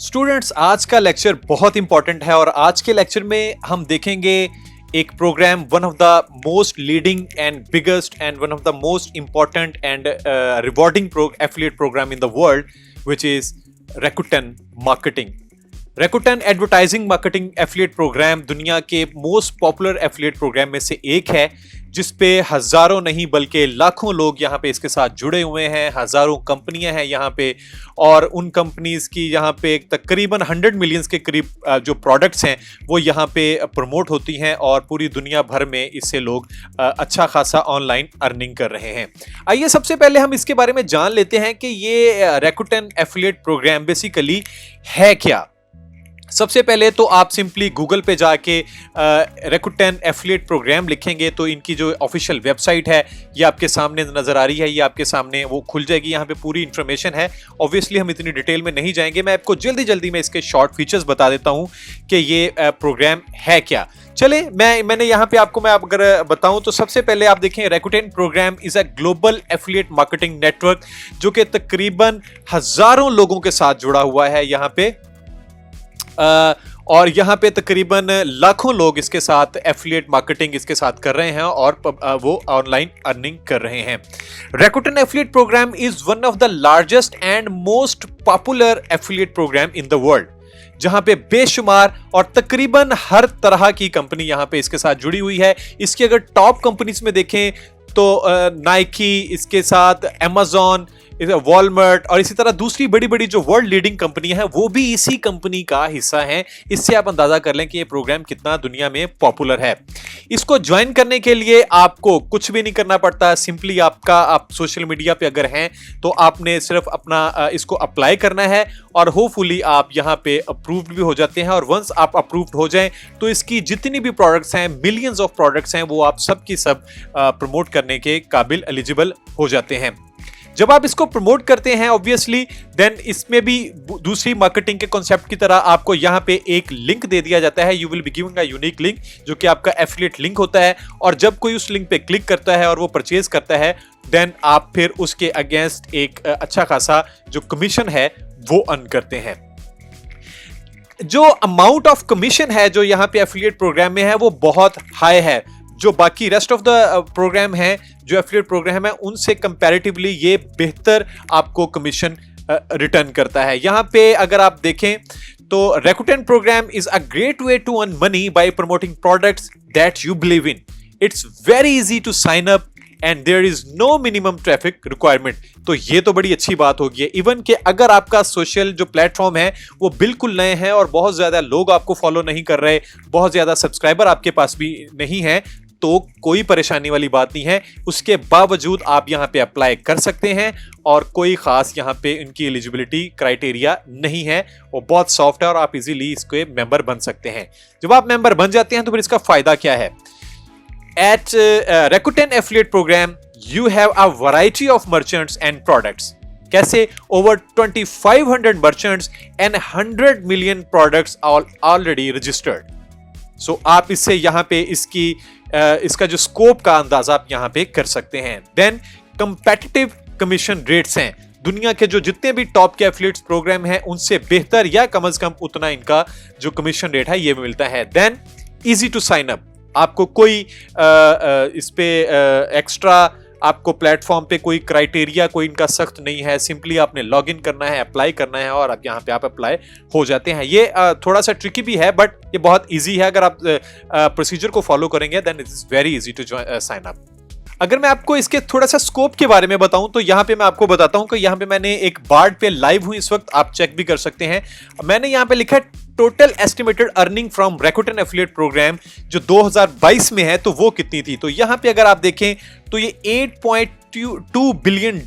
Students, आज का lecture बहुत इंपॉर्टेंट है और आज के लेक्चर में हम देखेंगे एक programme, one of the most leading and biggest and one of the most important and rewarding affiliate programme in the world, which is Rakuten marketing. Rakuten advertising marketing affiliate programme दुनिया के most popular affiliate programme में से एक है, जिसपे हजारों नहीं बल्कि लाखों लोग यहाँ पे इसके साथ जुड़े हुए हैं। हजारों कंपनियां हैं यहाँ पे और उन कंपनीज की यहाँ पे तकरीबन 100 मिलियंस के करीब जो प्रोडक्ट्स हैं वो यहाँ पे प्रमोट होती हैं और पूरी दुनिया भर में इससे लोग अच्छा खासा ऑनलाइन अर्निंग कर रहे हैं। आइए सबसे पहले हम इसके बारे में जान लेते हैं कि ये Rakuten एफिलिएट प्रोग्राम बेसिकली है क्या। सबसे पहले तो आप सिंपली गूगल पे जाके Rakuten एफिलिएट प्रोग्राम लिखेंगे तो इनकी जो ऑफिशियल वेबसाइट है ये आपके सामने नजर आ रही है, ये आपके सामने वो खुल जाएगी। यहाँ पे पूरी इन्फॉर्मेशन है। ऑब्वियसली हम इतनी डिटेल में नहीं जाएंगे, मैं आपको जल्दी में इसके शॉर्ट फीचर्स बता देता हूँ कि ये प्रोग्राम है क्या। चले मैंने यहाँ पे आपको मैं अगर बताऊं तो सबसे पहले आप देखें Rakuten programme is a global affiliate marketing network, जो कि तकरीबन हजारों लोगों के साथ जुड़ा हुआ है यहाँ पे और यहाँ पे तकरीबन लाखों लोग इसके साथ एफिलिएट मार्केटिंग इसके साथ कर रहे हैं और वो ऑनलाइन अर्निंग कर रहे हैं। Rakuten affiliate programme is one of the largest and most popular affiliate programme in the world, जहां पे बेशुमार और तकरीबन हर तरह की कंपनी यहां पे इसके साथ जुड़ी हुई है। इसकी अगर टॉप कंपनीज में देखें तो नाइकी, इसके साथ Amazon, वॉलमार्ट और इसी तरह दूसरी बड़ी बड़ी जो वर्ल्ड लीडिंग कंपनियां हैं वो भी इसी कंपनी का हिस्सा हैं। इससे आप अंदाजा कर लें कि ये प्रोग्राम कितना दुनिया में पॉपुलर है। इसको ज्वाइन करने के लिए आपको कुछ भी नहीं करना पड़ता, सिंपली आप सोशल मीडिया पे अगर हैं तो आपने सिर्फ अपना इसको अप्लाई करना है और होपफुली आप यहाँ पे अप्रूव्ड भी हो जाते हैं। और वंस आप अप्रूव्ड हो जाएं तो इसकी जितनी भी प्रोडक्ट्स हैं, मिलियंस ऑफ प्रोडक्ट्स हैं, वो आप सब की सब प्रमोट करने के काबिल एलिजिबल हो जाते हैं। जब आप इसको प्रमोट करते हैं ऑब्वियसली देन इसमें भी दूसरी मार्केटिंग के कॉन्सेप्ट की तरह आपको यहाँ पे एक लिंक दे दिया जाता है। You will be giving a unique link, जो कि आपका एफिलिएट लिंक होता है। और जब कोई उस लिंक पे क्लिक करता है और वो परचेज करता है देन आप फिर उसके अगेंस्ट एक अच्छा खासा जो कमीशन है वो अर्न करते हैं। जो अमाउंट ऑफ कमीशन है जो यहाँ पे एफिलिएट प्रोग्राम में है वो बहुत हाई है। जो बाकी रेस्ट ऑफ द प्रोग्राम है, जो एफिलिएट प्रोग्राम है, उनसे कंपैरेटिवली ये बेहतर आपको कमीशन रिटर्न करता है। यहाँ पे अगर आप देखें तो Rakuten programme is a great way to earn money by promoting products that you believe in. It's very easy to sign up and there is no minimum traffic requirement. तो ये तो बड़ी अच्छी बात होगी। इवन कि अगर आपका सोशल जो प्लेटफॉर्म है वो बिल्कुल नए हैं और बहुत ज्यादा लोग आपको फॉलो नहीं कर रहे, बहुत ज्यादा सब्सक्राइबर आपके पास भी नहीं है, तो कोई परेशानी वाली बात नहीं है। उसके बावजूद आप यहाँ पे अप्लाई कर सकते हैं और कोई खास यहाँ पे इनकी एलिजिबिलिटी क्राइटेरिया नहीं है, वो बहुत सॉफ्ट है और आप इजीली इसके मेंबर बन सकते हैं। जब आप मेंबर बन जाते हैं तो फिर इसका फायदा क्या है? At Rakuten affiliate programme you have a variety of merchants and products. कैसे? Over 2500 merchants and 100 million products are already registered. So आप इससे यहाँ पे इसका जो स्कोप का अंदाजा आप यहाँ पे कर सकते हैं। देन कंपेटिटिव कमीशन रेट्स हैं। दुनिया के जो जितने भी टॉप के एफिलिएट्स प्रोग्राम हैं उनसे बेहतर या कम से कम उतना इनका जो कमीशन रेट है ये मिलता है। Then easy to sign up, आपको कोई इस पे एक्स्ट्रा आपको प्लेटफॉर्म पे कोई क्राइटेरिया कोई इनका सख्त नहीं है। सिंपली आपने लॉग इन करना है, अप्लाई करना है और अब यहाँ पे आप अप्लाई हो जाते हैं। ये थोड़ा सा ट्रिकी भी है बट ये बहुत इजी है। अगर आप प्रोसीजर को फॉलो करेंगे then it is very easy to sign up. अगर मैं आपको इसके थोड़ा सा स्कोप के बारे में बताऊं तो यहाँ पे मैं आपको बताता हूं कि यहाँ पे मैंने एक बार्ड पे लाइव हूं इस वक्त, आप चेक भी कर सकते हैं। मैंने यहाँ पे लिखा है total estimated earning from Rakuten affiliate programme जो 2022 में है तो वो कितनी थी। तो यहाँ पे अगर आप देखें तो ये $8.2 बिलियन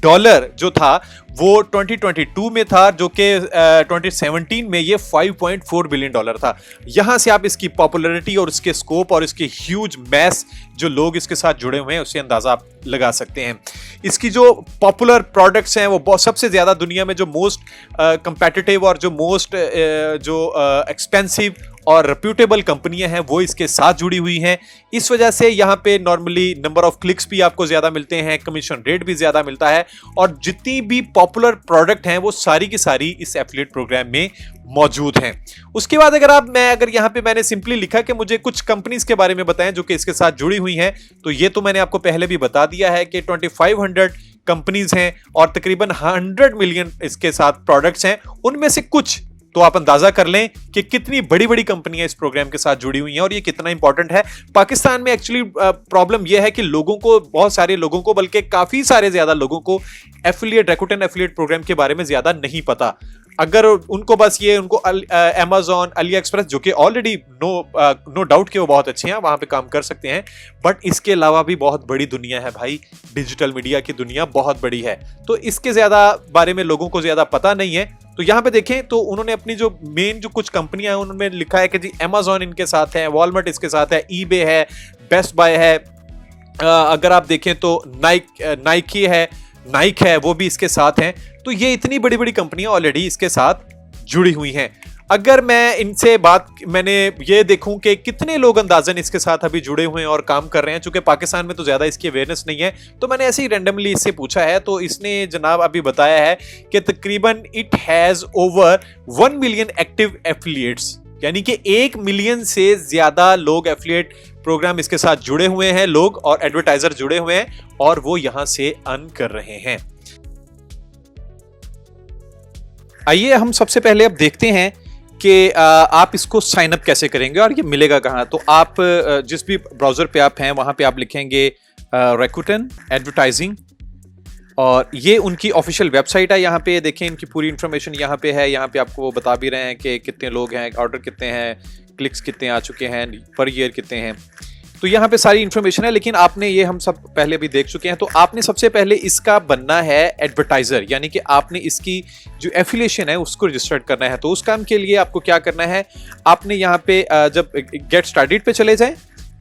जो था वो 2022 में था, जो कि 2017 में ये $5.4 बिलियन था। यहां से आप इसकी पॉपुलैरिटी और इसके स्कोप और इसके ह्यूज मैस जो लोग इसके साथ जुड़े हुए हैं उससे अंदाजा आप लगा सकते हैं। इसकी जो पॉपुलर प्रोडक्ट्स हैं वो सबसे ज्यादा दुनिया में जो मोस्ट कंपेटिटिव और जो मोस्ट जो एक्सपेंसिव और रेप्यूटेबल कंपनियां हैं वो इसके साथ जुड़ी हुई हैं। इस वजह से यहाँ पे नॉर्मली नंबर ऑफ क्लिक्स भी आपको ज्यादा मिलते हैं, कमीशन रेट भी ज्यादा मिलता है, और जितनी भी पॉपुलर प्रोडक्ट हैं वो सारी की सारी इस एफिलिएट प्रोग्राम में मौजूद हैं। उसके बाद अगर यहाँ पे मैंने सिंपली लिखा कि मुझे कुछ कंपनीज के बारे में बताएं जो कि इसके साथ जुड़ी हुई हैं, तो ये तो मैंने आपको पहले भी बता दिया है कि 2500 कंपनीज हैं और तकरीबन 100 मिलियन इसके साथ प्रोडक्ट्स हैं। उनमें से कुछ तो आप अंदाजा कर लें कि कितनी बड़ी बड़ी कंपनियां इस प्रोग्राम के साथ जुड़ी हुई हैं और ये कितना इंपॉर्टेंट है। पाकिस्तान में एक्चुअली प्रॉब्लम यह है कि लोगों को, बहुत सारे लोगों को, बल्कि काफी सारे ज्यादा लोगों को एफिलिएट, रैकुटेन एफिलिएट प्रोग्राम के बारे में ज्यादा नहीं पता। अगर उनको बस ये, उनको Amazon, AliExpress, जो कि ऑलरेडी नो डाउट कि वो बहुत अच्छे हैं, वहां पे काम कर सकते हैं, बट इसके अलावा भी बहुत बड़ी दुनिया है भाई, डिजिटल मीडिया की दुनिया बहुत बड़ी है, तो इसके ज्यादा बारे में लोगों को ज्यादा पता नहीं है। तो यहाँ पे देखें तो उन्होंने अपनी जो मेन जो कुछ कंपनियां हैं उन्होंने लिखा है कि जी Amazon इनके साथ है, वॉलमार्ट इसके साथ है, eBay है, बेस्ट बाय है, अगर आप देखें तो नाइकी है, नाइक है, वो भी इसके साथ हैं। तो ये इतनी बड़ी बड़ी कंपनियां ऑलरेडी इसके साथ जुड़ी हुई हैं। अगर मैं इनसे मैंने ये देखूं कि कितने लोग अंदाजन इसके साथ अभी जुड़े हुए हैं और काम कर रहे हैं, चूंकि पाकिस्तान में तो ज्यादा इसकी अवेयरनेस नहीं है, तो मैंने ऐसे ही रैंडमली इससे पूछा है, तो इसने जनाब अभी बताया है कि तकरीबन it has over 1 million active affiliates, यानी कि 1 मिलियन से ज्यादा लोग एफिलिएट प्रोग्राम इसके साथ जुड़े हुए हैं, लोग और एडवर्टाइजर जुड़े हुए हैं, और वो यहां से अर्न कर रहे हैं। आइए हम सबसे पहले अब देखते हैं कि आप इसको साइन अप कैसे करेंगे और ये मिलेगा कहां। तो आप जिस भी ब्राउजर पे आप हैं वहां पे आप लिखेंगे रैकुटेन एडवर्टाइजिंग, और ये उनकी ऑफिशियल वेबसाइट है। यहाँ पे देखें इनकी पूरी इन्फॉर्मेशन यहाँ पे है। यहाँ पे आपको वो बता भी रहे हैं कि कितने लोग हैं, ऑर्डर कितने हैं, क्लिक्स कितने आ चुके हैं, पर ईयर कितने हैं, तो यहाँ पे सारी इन्फॉर्मेशन है। लेकिन आपने, ये हम सब पहले भी देख चुके हैं, तो आपने सबसे पहले इसका बनना है एडवर्टाइजर, यानी कि आपने इसकी जो एफिलिएशन है उसको रजिस्टर्ड करना है। तो उस काम के लिए आपको क्या करना है, आपने यहाँ पे जब गेट स्टार्टेड पे चले जाएं,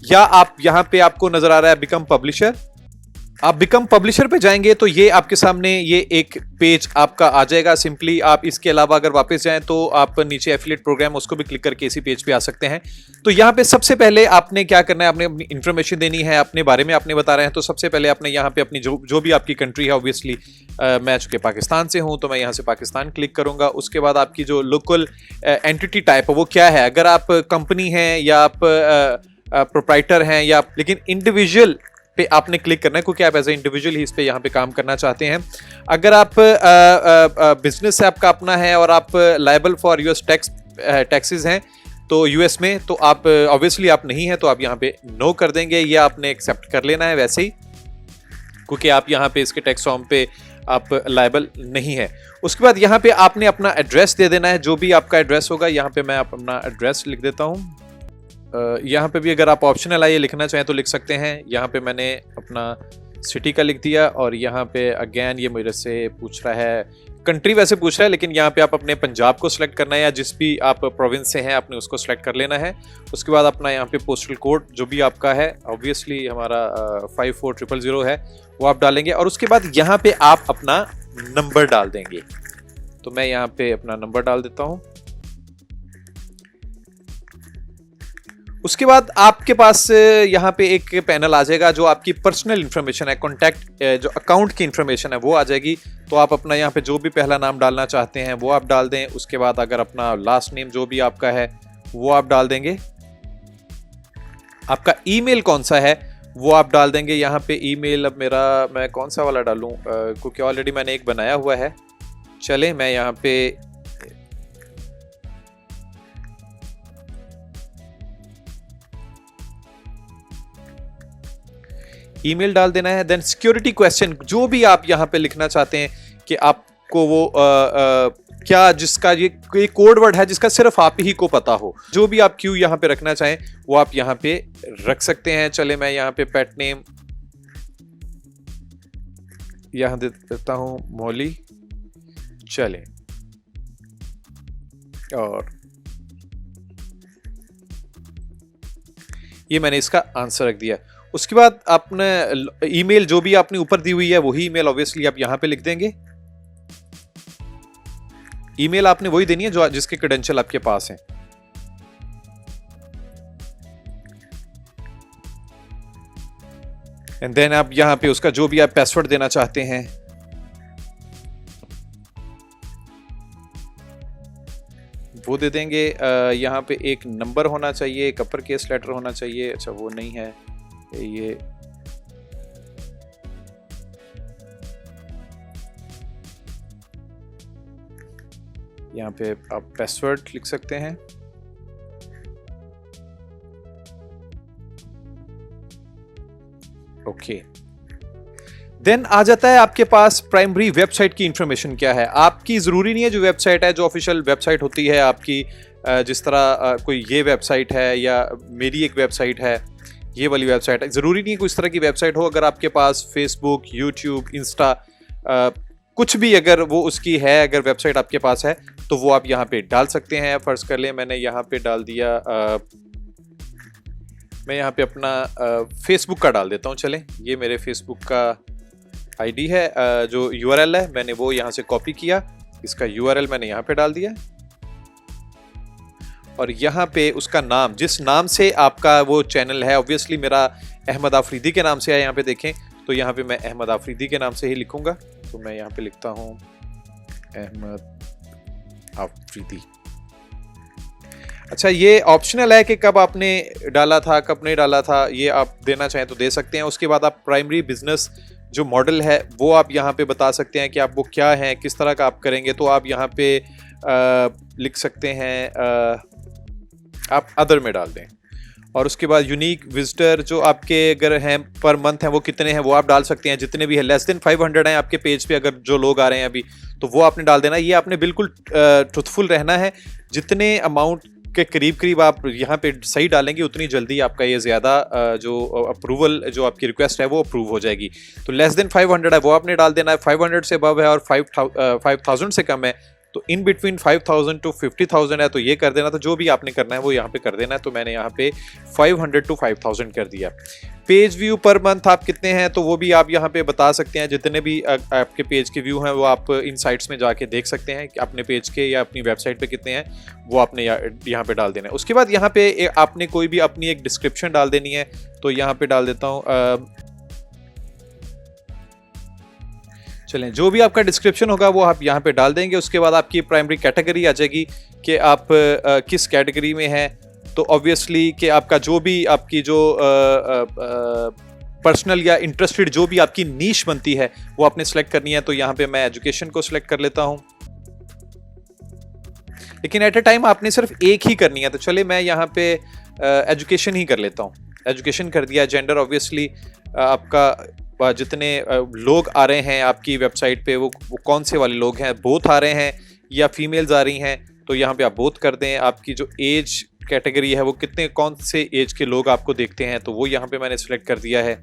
या आप यहाँ पे आपको नजर आ रहा है बिकम पब्लिशर, आप बिकम पब्लिशर पे जाएंगे तो ये आपके सामने ये एक पेज आपका आ जाएगा। सिंपली आप इसके अलावा अगर वापस जाएं तो आप नीचे एफिलिएट प्रोग्राम, उसको भी क्लिक करके इसी पेज पे आ सकते हैं। तो यहाँ पे सबसे पहले आपने क्या करना है, आपने अपनी इन्फॉर्मेशन देनी है, अपने बारे में आपने बता रहे हैं। तो सबसे पहले आपने यहाँ पे अपनी जो भी आपकी कंट्री है, ऑब्वियसली मैं चूंकि पाकिस्तान से हूँ तो मैं यहाँ से पाकिस्तान क्लिक करूंगा। उसके बाद आपकी जो लोकल एंटिटी टाइप है वो क्या है, अगर आप कंपनी हैं या आप प्रोप्राइटर हैं, या लेकिन इंडिविजुअल पे आपने क्लिक करना है, क्योंकि आप एज ए इंडिविजुअल ही इस पे यहाँ पे काम करना चाहते हैं। अगर आप बिजनेस आपका अपना है और आप लायबल फॉर यूएस टैक्सेस हैं तो यूएस में, तो आप ऑब्वियसली आप नहीं है, तो आप यहाँ पे नो कर देंगे, या आपने एक्सेप्ट कर लेना है वैसे ही, क्योंकि आप यहाँ पे इसके टैक्स फॉर्म पे आप लायबल नहीं है। उसके बाद यहाँ पे आपने अपना एड्रेस दे देना है, जो भी आपका एड्रेस होगा। यहाँ पे मैं अपना एड्रेस लिख देता हूँ। यहाँ पे भी अगर आप ऑप्शनल है ये लिखना चाहें तो लिख सकते हैं। यहाँ पे मैंने अपना सिटी का लिख दिया, और यहाँ पे अगेन ये मेरे से पूछ रहा है, कंट्री वैसे पूछ रहा है, लेकिन यहाँ पे आप अपने पंजाब को सिलेक्ट करना है, या जिस भी आप प्रोविंस से हैं आपने उसको सिलेक्ट कर लेना है। उसके बाद अपना यहाँ पे पोस्टल कोड जो भी आपका है, ऑब्वियसली हमारा 54000 है, वो आप डालेंगे, और उसके बाद यहाँ पे आप अपना नंबर डाल देंगे। तो मैं यहाँ पे अपना नंबर डाल देता हूँ। उसके बाद आपके पास यहाँ पे एक पैनल आ जाएगा, जो आपकी पर्सनल इन्फॉर्मेशन है, कॉन्टैक्ट जो अकाउंट की इन्फॉर्मेशन है वो आ जाएगी। तो आप अपना यहाँ पे जो भी पहला नाम डालना चाहते हैं वो आप डाल दें। उसके बाद अगर अपना लास्ट नेम जो भी आपका है वो आप डाल देंगे। आपका ईमेल कौन सा है वो आप डाल देंगे। यहाँ पे ईमेल अब मेरा, मैं कौन सा वाला डालूं, क्योंकि ऑलरेडी मैंने एक बनाया हुआ है। चले मैं यहाँ पे ईमेल डाल देना है। देन सिक्योरिटी क्वेश्चन जो भी आप यहाँ पे लिखना चाहते हैं कि आपको वो क्या, जिसका ये कोड वर्ड है जिसका सिर्फ आप ही को पता हो, जो भी आप क्यू यहाँ पे रखना चाहें वो आप यहाँ पे रख सकते हैं। चले मैं यहाँ पे पेट नेम यहाँ दे देता हूं, मौली। चले, और ये मैंने इसका आंसर रख दिया। उसके बाद आपने ईमेल जो भी आपने ऊपर दी हुई है वही ईमेल ऑब्वियसली आप यहां पे लिख देंगे। ईमेल आपने वही देनी है जो जिसके क्रेडेंशियल आपके पास हैं। एंड देन आप यहाँ पे उसका जो भी आप पासवर्ड देना चाहते हैं वो दे देंगे। यहाँ पे एक नंबर होना चाहिए, एक अपर केस लेटर होना चाहिए। अच्छा वो नहीं है, ये यहाँ पे आप पासवर्ड लिख सकते हैं। ओके, देन आ जाता है आपके पास प्राइमरी वेबसाइट की इंफॉर्मेशन क्या है। आपकी जरूरी नहीं है जो वेबसाइट है, जो ऑफिशियल वेबसाइट होती है आपकी, जिस तरह कोई ये वेबसाइट है या मेरी एक वेबसाइट है, ये वाली वेबसाइट है, जरूरी नहीं है कोई इस तरह की वेबसाइट हो। अगर आपके पास फेसबुक, यूट्यूब, इंस्टा, कुछ भी अगर वो उसकी है, अगर वेबसाइट आपके पास है तो वो आप यहाँ पे डाल सकते हैं। फर्ज कर लें मैंने यहाँ पे डाल दिया, मैं यहाँ पे अपना फेसबुक का डाल देता हूँ। चलें, ये मेरे फेसबुक का आईडी है, जो यूआरएल है मैंने वो यहाँ से कॉपी किया, इसका यूआरएल मैंने यहाँ पे डाल दिया और यहाँ पे उसका नाम, जिस नाम से आपका वो चैनल है, ऑब्वियसली मेरा अहमद आफरीदी के नाम से है, यहाँ पे देखें तो यहाँ पे मैं अहमद आफरीदी के नाम से ही लिखूंगा। तो मैं यहाँ पे लिखता हूँ अहमद आफरीदी। अच्छा, ये ऑप्शनल है कि कब आपने डाला था, कब नहीं डाला था, ये आप देना चाहें तो दे सकते हैं। उसके बाद आप प्राइमरी बिजनेस जो मॉडल है वो आप यहाँ पे बता सकते हैं कि आप वो क्या है, किस तरह का आप करेंगे। तो आप यहाँ पे लिख सकते हैं, आप अदर में डाल दें और उसके बाद यूनिक विजिटर जो आपके अगर हैं पर मंथ हैं वो कितने हैं वो आप डाल सकते हैं, जितने भी है। लेस देन 500 हैं आपके पेज पे अगर जो लोग आ रहे हैं अभी, तो वो आपने डाल देना। ये आपने बिल्कुल ट्रुथफुल रहना है, जितने अमाउंट के करीब करीब आप यहाँ पे सही डालेंगे उतनी जल्दी आपका ये ज़्यादा जो अप्रूवल, जो आपकी रिक्वेस्ट है वो अप्रूव हो जाएगी। तो लेस देन 500 है वो आपने डाल देना है, 500 से अबव है और 5000 से कम है तो इन बिटवीन 5000 टू 50,000 है तो ये कर देना। तो जो भी आपने करना है वो यहाँ पे कर देना है। तो मैंने यहाँ पे 500 टू 5000 कर दिया। पेज व्यू पर मंथ आप कितने हैं तो वो भी आप यहाँ पे बता सकते हैं। जितने भी आपके पेज के व्यू हैं वो आप इन साइट्स में जाके देख सकते हैं कि अपने पेज के या अपनी वेबसाइट पे कितने हैं, वो आपने यहाँ पे डाल देना है। उसके बाद यहाँ पे आपने कोई भी अपनी एक डिस्क्रिप्शन डाल देनी है। तो यहाँ पे डाल देता हूँ, चलें, जो भी आपका डिस्क्रिप्शन होगा वो आप यहाँ पे डाल देंगे। उसके बाद आपकी प्राइमरी कैटेगरी आ जाएगी कि आप किस कैटेगरी में हैं। तो ऑब्वियसली कि आपका जो भी आपकी जो पर्सनल या इंटरेस्टेड जो भी आपकी नीश बनती है वो आपने सेलेक्ट करनी है। तो यहाँ पे मैं एजुकेशन को सिलेक्ट कर लेता हूँ, लेकिन एट ए टाइम आपने सिर्फ एक ही करनी है। तो चले मैं यहाँ पे एजुकेशन ही कर लेता हूँ। एजुकेशन कर दिया। जेंडर ऑब्वियसली आपका जितने लोग आ रहे हैं आपकी वेबसाइट पे वो कौन से वाले लोग हैं, बोथ आ रहे हैं या फीमेल्स आ रही हैं, तो यहाँ पे आप बोथ कर दें। आपकी जो एज कैटेगरी है वो कितने कौन से एज के लोग आपको देखते हैं, तो वो यहाँ पे मैंने सिलेक्ट कर दिया है।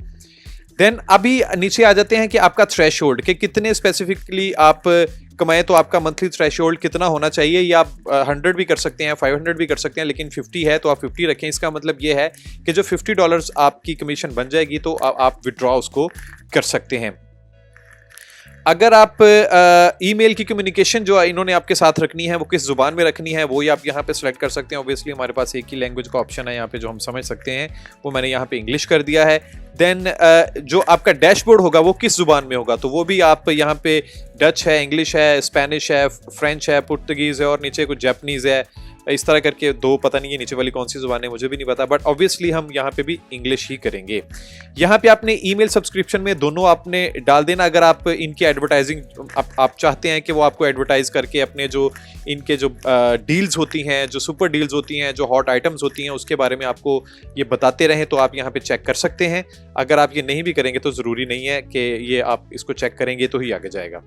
देन अभी नीचे आ जाते हैं कि आपका थ्रेशोल्ड कि कितने स्पेसिफिकली आप कमाएं, तो आपका मंथली थ्रेशोल्ड कितना होना चाहिए। या आप 100 भी कर सकते हैं, 500 भी कर सकते हैं, लेकिन 50 है तो आप 50 रखें। इसका मतलब ये है कि जो $50 आपकी कमीशन बन जाएगी तो आप विड्रॉ उसको कर सकते हैं। अगर आप ईमेल की कम्युनिकेशन जो इन्होंने आपके साथ रखनी है वो किस जुबान में रखनी है वो ही आप यहाँ पे सिलेक्ट कर सकते हैं। ऑब्वियसली हमारे पास एक ही लैंग्वेज का ऑप्शन है यहाँ पे जो हम समझ सकते हैं, वो मैंने यहाँ पे इंग्लिश कर दिया है। देन जो आपका डैशबोर्ड होगा वो किस जुबान में होगा, तो वो भी आप यहाँ पे डच है, इंग्लिश है, स्पेनिश है, फ्रेंच है, पुर्तगीज़ है और नीचे कुछ जापानीज़ है। इस तरह करके दो, पता नहीं है नीचे वाली कौन सी जुबान है मुझे भी नहीं पता, बट ऑब्वियसली हम यहाँ पे भी इंग्लिश ही करेंगे। यहाँ पे आपने ईमेल सब्सक्रिप्शन में दोनों आपने डाल देना। अगर आप इनकी एडवर्टाइजिंग आप चाहते हैं कि वो आपको एडवर्टाइज करके अपने जो इनके जो डील्स होती हैं, जो सुपर डील्स होती हैं, जो हॉट आइटम्स होती हैं, उसके बारे में आपको ये बताते रहें, तो आप यहाँ पे चेक कर सकते हैं। अगर आप ये नहीं भी करेंगे तो ज़रूरी नहीं है कि ये आप इसको चेक करेंगे तो ही आगे जाएगा।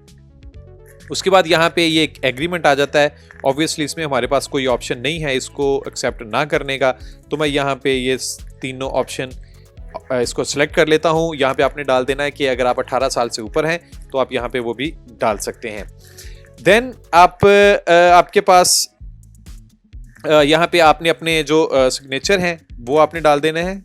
उसके बाद यहाँ पे ये एक एग्रीमेंट आ जाता है। ऑब्वियसली इसमें हमारे पास कोई ऑप्शन नहीं है इसको एक्सेप्ट ना करने का, तो मैं यहाँ पे ये तीनों ऑप्शन इसको सिलेक्ट कर लेता हूँ। यहाँ पे आपने डाल देना है कि अगर आप 18 साल से ऊपर हैं तो आप यहाँ पे वो भी डाल सकते हैं। देन आपके पास यहाँ पे आपने अपने जो सिग्नेचर हैं वो आपने डाल देने हैं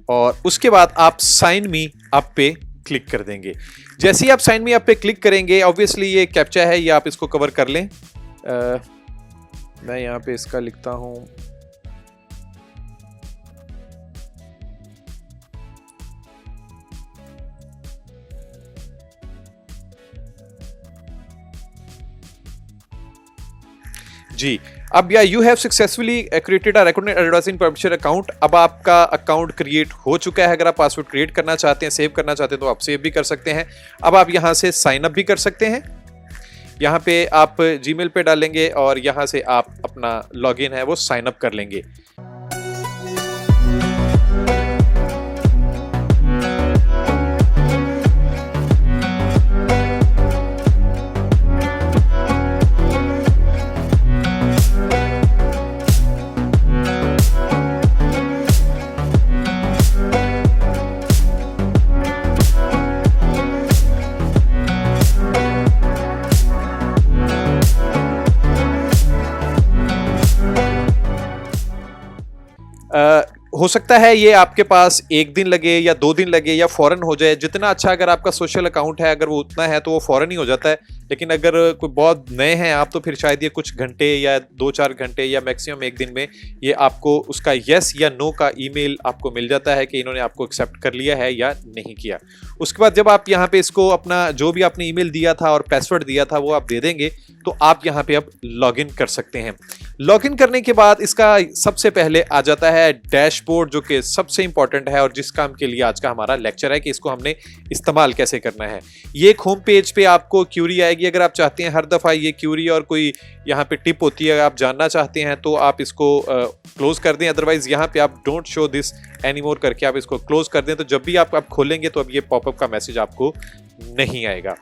और उसके बाद आप साइन मी अप पे क्लिक कर देंगे। जैसे ही आप साइन मी अप पे क्लिक करेंगे, ऑब्वियसली ये कैप्चा है, ये आप इसको कवर कर लें। मैं यहाँ पे इसका लिखता हूँ जी, अब या you have successfully created a recorded advertising publisher account. अब आपका अकाउंट क्रिएट हो चुका है। अगर आप पासवर्ड क्रिएट करना चाहते हैं, सेव करना चाहते हैं तो आप सेव भी कर सकते हैं। अब आप यहाँ से साइन अप भी कर सकते हैं। यहाँ पे आप जीमेल पे डालेंगे और यहाँ से आप अपना लॉगिन है वो साइन अप कर लेंगे। हो सकता है ये आपके पास 1 दिन लगे या 2 दिन लगे या फौरन हो जाए। जितना अच्छा अगर आपका सोशल अकाउंट है, अगर वो उतना है तो वो फौरन ही हो जाता है। लेकिन अगर कोई बहुत नए हैं आप, तो फिर शायद ये कुछ घंटे या 2-4 घंटे या मैक्सिमम 1 दिन में ये आपको उसका यस या नो का ईमेल आपको मिल जाता है कि इन्होंने आपको एक्सेप्ट कर लिया है या नहीं किया। उसके बाद जब आप यहाँ पे इसको अपना जो भी आपने ईमेल दिया था और पासवर्ड दिया था वो आप दे देंगे, तो आप यहाँ पे अब लॉगिन कर सकते हैं। लॉगिन करने के बाद इसका सबसे पहले आ जाता है डैशबोर्ड, जो कि सबसे इंपॉर्टेंट है और जिस काम के लिए आज का हमारा लेक्चर है कि इसको हमने इस्तेमाल कैसे करना है। ये एक होम पेज पे आपको क्यूरी आएगी। अगर आप चाहते हैं हर दफ़ा ये क्यूरी और कोई यहाँ पे टिप होती है आप जानना चाहते हैं तो आप इसको क्लोज कर दें। अदरवाइज यहाँ पे आप डोंट शो दिस एनीमोर करके आप इसको क्लोज कर दें, तो जब भी आप खोलेंगे तो अब ये पॉपअप का मैसेज आपको नहीं आएगा।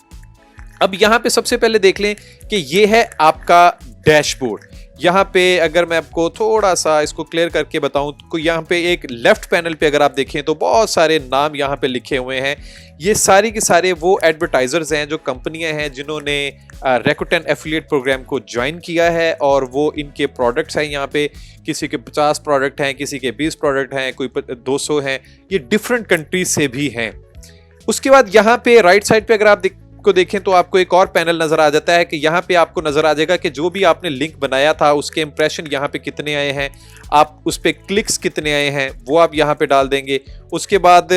अब यहाँ पे सबसे पहले देख लें कि ये है आपका डैशबोर्ड। यहाँ पे अगर मैं आपको थोड़ा सा इसको क्लियर करके बताऊं तो यहाँ पे एक लेफ्ट पैनल पे अगर आप देखें तो बहुत सारे नाम यहाँ पे लिखे हुए हैं। ये सारी के सारे वो एडवर्टाइजर्स हैं, जो कंपनियां हैं जिन्होंने रैकुटेन एफिलिएट प्रोग्राम को ज्वाइन किया है और वो इनके प्रोडक्ट्स हैं। यहाँ पे किसी के 50 प्रोडक्ट हैं, किसी के 20 प्रोडक्ट हैं, कोई 200 हैं। ये डिफरेंट कंट्रीज से भी हैं। उसके बाद यहाँ पे राइट साइड पे अगर आप को देखें तो आपको एक और पैनल नजर आ जाता है कि यहाँ पे आपको नजर आ जाएगा कि जो भी आपने लिंक बनाया था उसके इंप्रेशन यहाँ पे कितने आए हैं, आप उस पे क्लिक्स कितने आए हैं वो आप यहाँ पे डाल देंगे। उसके बाद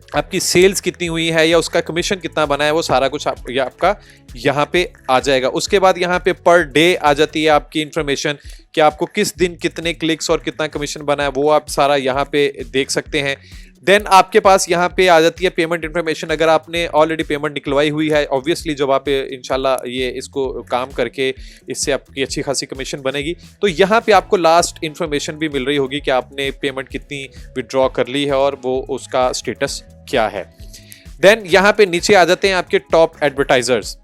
आपकी सेल्स कितनी हुई है या उसका कमीशन कितना बना है, वो सारा कुछ आपका यहाँ पे आ जाएगा। उसके बाद यहाँ पे पर डे आ जाती है आपकी इंफॉर्मेशन कि आपको किस दिन कितने क्लिक्स और कितना कमीशन बना है, वो आप सारा यहाँ पे देख सकते हैं। देन आपके पास यहाँ पे आ जाती है पेमेंट इन्फॉर्मेशन। अगर आपने ऑलरेडी पेमेंट निकलवाई हुई है, ऑब्वियसली जब आप इंशाल्लाह ये इसको काम करके इससे आपकी अच्छी खासी कमीशन बनेगी, तो यहाँ पे आपको लास्ट इन्फॉर्मेशन भी मिल रही होगी कि आपने पेमेंट कितनी विड्रॉ कर ली है और वो उसका स्टेटस क्या है। देन यहाँ पे नीचे आ जाते हैं आपके टॉप एडवर्टाइजर्स,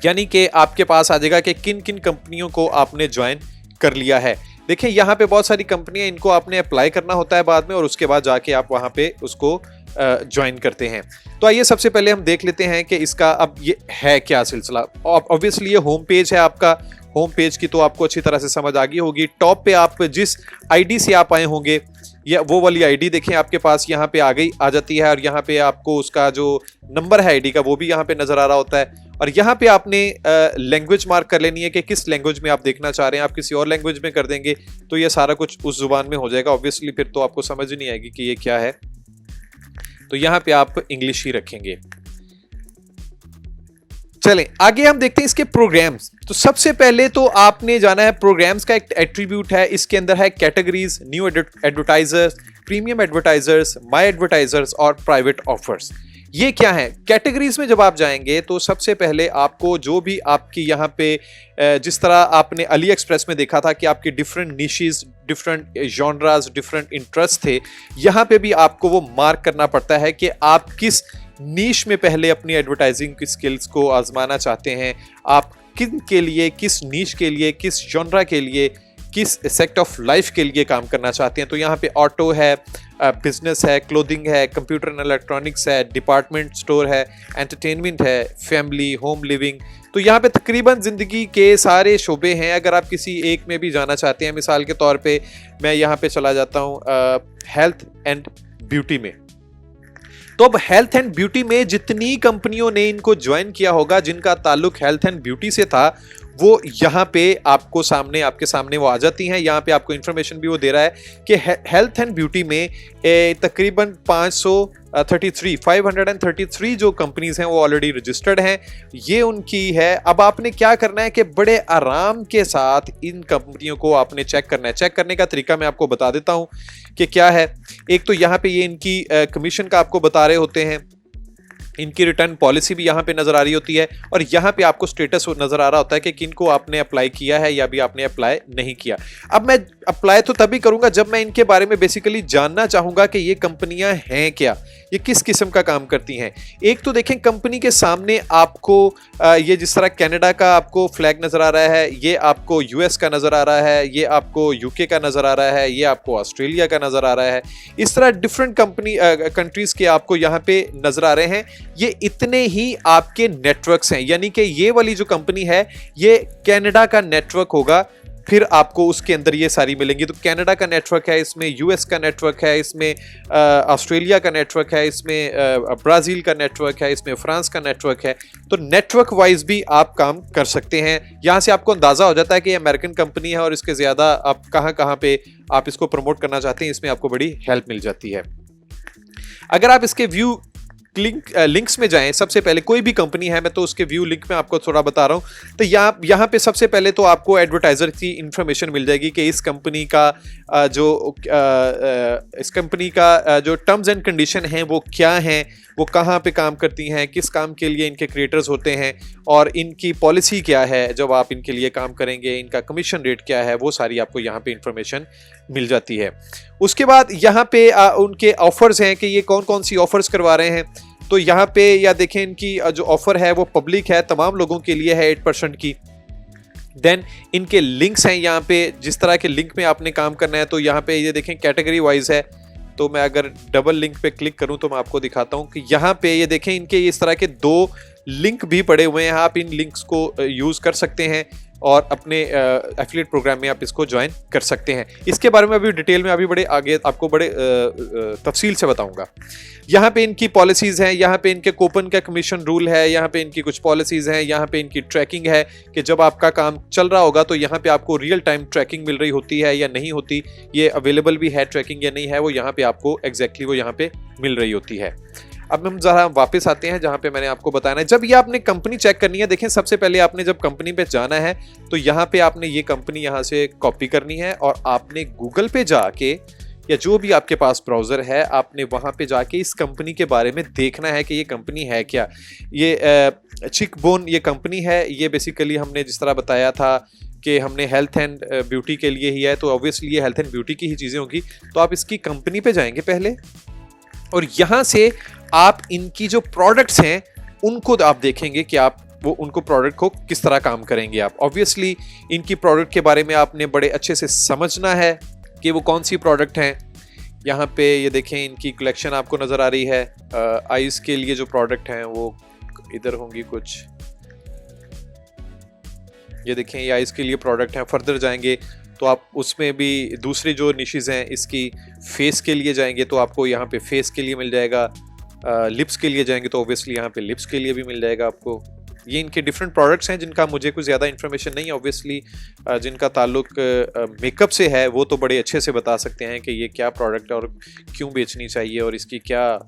यानी कि आपके पास आ जाएगा कि किन किन कंपनियों को आपने ज्वाइन कर लिया है। देखिए यहाँ पे बहुत सारी कंपनियां, इनको आपने अप्लाई करना होता है बाद में और उसके बाद जाके आप वहाँ पे उसको ज्वाइन करते हैं। तो आइए सबसे पहले हम देख लेते हैं कि इसका अब ये है क्या सिलसिला। ऑब्वियसली ये होम पेज है आपका। होम पेज की तो आपको अच्छी तरह से समझ आ गई होगी। टॉप पे आप जिस आईडी से आप आए होंगे या वो वाली आईडी देखें आपके पास यहाँ पे आ जाती है और यहाँ पे आपको उसका जो नंबर है आईडी का वो भी यहाँ पे नजर आ रहा होता है। और यहाँ पे आपने लैंग्वेज मार्क कर लेनी है कि किस लैंग्वेज में आप देखना चाह रहे हैं। आप किसी और लैंग्वेज में कर देंगे तो ये सारा कुछ उस जुबान में हो जाएगा। ऑब्वियसली फिर तो आपको समझ ही नहीं आएगी कि ये क्या है, तो यहाँ पे आप इंग्लिश ही रखेंगे। चलें आगे हम देखते हैं इसके प्रोग्राम्स। तो सबसे पहले तो आपने जाना है प्रोग्राम्स का एक एट्रीब्यूट है, इसके अंदर है categories, new advertisers, premium advertisers, my advertisers और प्राइवेट ऑफर्स। ये क्या है? कैटेगरीज में जब आप जाएंगे तो सबसे पहले आपको जो भी आपकी यहाँ पे जिस तरह आपने अली एक्सप्रेस में देखा था कि आपके different niches, different genres, different interest थे, यहाँ पे भी आपको वो मार्क करना पड़ता है कि आप किस नीश में पहले अपनी एडवर्टाइजिंग की स्किल्स को आजमाना चाहते हैं। आप किन के लिए, किस नीश के लिए, किस जॉनरा के लिए, किस सेक्ट ऑफ लाइफ के लिए काम करना चाहते हैं। तो यहाँ पे ऑटो है, बिजनेस है, क्लोथिंग है, कंप्यूटर एंड इलेक्ट्रॉनिक्स है, डिपार्टमेंट स्टोर है, एंटरटेनमेंट है, फैमिली, होम लिविंग। तो यहाँ पे तकरीबन ज़िंदगी के सारे शोबे हैं। अगर आप किसी एक में भी जाना चाहते हैं, मिसाल के तौर पे मैं यहाँ पे चला जाता हूँ हेल्थ एंड ब्यूटी में। तो अब हेल्थ एंड ब्यूटी में जितनी कंपनियों ने इनको ज्वाइन किया होगा जिनका ताल्लुक हेल्थ एंड ब्यूटी से था, वो यहाँ पे आपको सामने, आपके सामने वो आ जाती हैं। यहाँ पे आपको इन्फॉर्मेशन भी वो दे रहा है कि हेल्थ एंड ब्यूटी में तकरीबन 533 जो कंपनीज हैं वो ऑलरेडी रजिस्टर्ड हैं, ये उनकी है। अब आपने क्या करना है कि बड़े आराम के साथ इन कंपनियों को आपने चेक करना है। चेक करने का तरीका मैं आपको बता देता हूं कि क्या है। एक तो यहाँ पे ये इनकी कमीशन का आपको बता रहे होते हैं, इनकी रिटर्न पॉलिसी भी यहाँ पे नजर आ रही होती है, और यहाँ पे आपको स्टेटस नजर आ रहा होता है कि किनको आपने अप्लाई किया है या भी आपने अप्लाई नहीं किया। अब मैं अप्लाई तो तभी करूंगा जब मैं इनके बारे में बेसिकली जानना चाहूंगा कि ये कंपनियां हैं क्या, ये किस किस्म का काम करती हैं। एक तो देखें कंपनी के सामने आपको ये जिस तरह कनाडा का आपको फ्लैग नजर आ रहा है, ये आपको यूएस का नजर आ रहा है, ये आपको यूके का नजर आ रहा है, ये आपको ऑस्ट्रेलिया का नजर आ रहा है। इस तरह डिफरेंट कंट्रीज के आपको यहाँ पे नजर आ रहे हैं। ये इतने ही आपके नेटवर्क्स हैं, यानी कि ये वाली जो कंपनी है ये कनाडा का नेटवर्क होगा, फिर आपको उसके अंदर ये सारी मिलेंगी। तो कनाडा का नेटवर्क है, इसमें यूएस का नेटवर्क है, इसमें ऑस्ट्रेलिया का नेटवर्क है, इसमें ब्राजील का नेटवर्क है, इसमें फ्रांस का नेटवर्क है। तो नेटवर्क वाइज भी आप काम कर सकते हैं। यहाँ से आपको अंदाजा हो जाता है कि ये अमेरिकन कंपनी है और इसके ज्यादा आप कहाँ पे आप इसको प्रमोट करना चाहते हैं, इसमें आपको बड़ी हेल्प मिल जाती है। अगर आप इसके व्यू लिंक्स में जाएं, सबसे पहले कोई भी कंपनी है, मैं तो उसके व्यू लिंक में आपको थोड़ा बता रहा हूं। तो यहाँ पे सबसे पहले तो आपको एडवर्टाइजर की इंफॉर्मेशन मिल जाएगी कि इस कंपनी का जो टर्म्स एंड कंडीशन हैं वो क्या हैं, वो कहाँ पे काम करती हैं, किस काम के लिए इनके क्रिएटर्स होते हैं, और इनकी पॉलिसी क्या है जब आप इनके लिए काम करेंगे, इनका कमीशन रेट क्या है, वो सारी आपको यहाँ पे इंफॉर्मेशन मिल जाती है। उसके बाद यहाँ पे उनके ऑफर्स हैं कि ये कौन कौन सी ऑफर्स करवा रहे हैं। तो यहाँ पे या देखें इनकी जो ऑफर है वो पब्लिक है, तमाम लोगों के लिए है 8% की। देन इनके लिंक्स हैं, यहाँ पे जिस तरह के लिंक में आपने काम करना है। तो यहाँ पे ये देखें कैटेगरी वाइज है, तो मैं अगर डबल लिंक पे क्लिक करूं तो मैं आपको दिखाता हूं कि यहाँ पे ये देखें इनके इस तरह के 2 लिंक भी पड़े हुए हैं। आप इन लिंक्स को यूज कर सकते हैं और अपने एफिलिएट प्रोग्राम में आप इसको ज्वाइन कर सकते हैं। इसके बारे में अभी डिटेल में अभी बड़े आगे आपको बड़े तफसील से बताऊंगा। यहाँ पे इनकी पॉलिसीज हैं, यहाँ पे इनके कूपन का कमीशन रूल है, यहाँ पे इनकी कुछ पॉलिसीज हैं, यहाँ पे इनकी ट्रैकिंग है कि जब आपका काम चल रहा होगा तो यहाँ पे आपको रियल टाइम ट्रैकिंग मिल रही होती है या नहीं होती, ये अवेलेबल भी है ट्रैकिंग या नहीं है, वो यहाँ पे आपको एग्जैक्टली वो यहाँ पे मिल रही होती है। अब हम जरा वापस आते हैं जहां पे मैंने आपको बताना है। जब ये आपने कंपनी चेक करनी है, देखें सबसे पहले आपने जब कंपनी पे जाना है तो यहाँ पे आपने ये कंपनी यहाँ से कॉपी करनी है और आपने गूगल पे जाके या जो भी आपके पास ब्राउजर है आपने वहां पे जाके इस कंपनी के बारे में देखना है कि ये कंपनी है क्या। ये चिकबोन ये कंपनी है, ये बेसिकली हमने जिस तरह बताया था कि हमने हेल्थ एंड ब्यूटी के लिए ही है, तो ऑब्वियसली ये हेल्थ एंड ब्यूटी की ही चीज़ें होंगी। तो आप इसकी कंपनी पे जाएंगे पहले और यहाँ से आप इनकी जो प्रोडक्ट्स हैं उनको आप देखेंगे कि आप वो उनको प्रोडक्ट को किस तरह काम करेंगे। आप ऑब्वियसली इनकी प्रोडक्ट के बारे में आपने बड़े अच्छे से समझना है कि वो कौन सी प्रोडक्ट हैं। यहाँ पे ये देखें इनकी कलेक्शन आपको नज़र आ रही है। आइज के लिए जो प्रोडक्ट हैं वो इधर होंगी कुछ, ये देखें ये आइज के लिए प्रोडक्ट हैं। फर्दर जाएंगे तो आप उसमें भी दूसरी जो निशेज़ हैं इसकी फेस के लिए जाएंगे तो आपको यहाँ पे फेस के लिए मिल जाएगा। लिप्स के लिए जाएंगे तो ऑब्वियसली यहाँ पे लिप्स के लिए भी मिल जाएगा आपको। ये इनके डिफरेंट प्रोडक्ट्स हैं जिनका मुझे कुछ ज़्यादा इन्फॉर्मेशन नहीं है ऑब्वियसली। जिनका ताल्लुक मेकअप से है वो तो बड़े अच्छे से बता सकते हैं कि ये क्या प्रोडक्ट है और क्यों बेचनी चाहिए और इसकी क्या